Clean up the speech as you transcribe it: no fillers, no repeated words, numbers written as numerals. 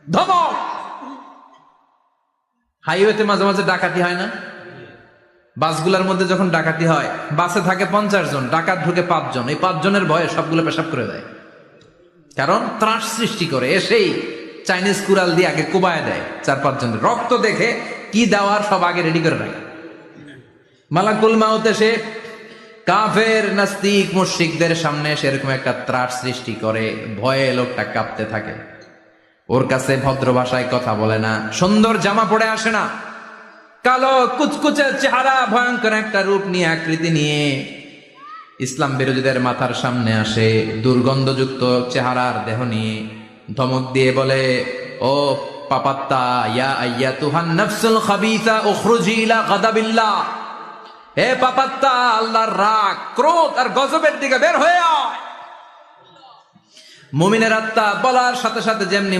ধমক। হাইওয়েতে মাঝে মাঝে ডাকাতি হয় না? বাসগুলোর মধ্যে যখন ডাকাতি হয়, বাসে থাকে 50 জন, ডাকাত ঢুকে 5 জন, এই 5 জনের ভয়ে সবগুলো পেশাব করে দেয়। কারণ ত্রাস সৃষ্টি করে, এসেই চাইনিজ কুড়াল দিয়ে আগে কোবায় দেয় 4-5 জনের। রক্ত দেখে কি দেওয়ার সব আগে রেডি করে রাখে। মালাকুল মাউত এসে কাফের নাস্তিক মুশরিকদের সামনে সেরকম একটা ত্রাস সৃষ্টি করে, ভয়ে লোকটা কাঁপতে থাকে। ওর কাছে ভদ্র ভাষায় কথা বলে না, সুন্দর জামা পরে আসে না, কালো কুচকুচে চেহারা, ভয়ঙ্কর একটা রূপ নিয়ে, আকৃতি নিয়ে ইসলাম বিরোধীদের মাথার সামনে আসে, দুর্গন্ধযুক্ত চেহারার দেহ নিয়ে ধমক দিয়ে বলে, ও পাপাত্তা, ইয়া আইয়াতুহান নাফসুল খাবিসা উখরুজি ইলা গাদাবিল্লাহ, হে পাপাত্তা, আল্লাহর রাগ, ক্রোধ আর গজবের দিকে বের হয়ে আয়। মুমিনের আত্মা বলার সাথে সাথে যেমনি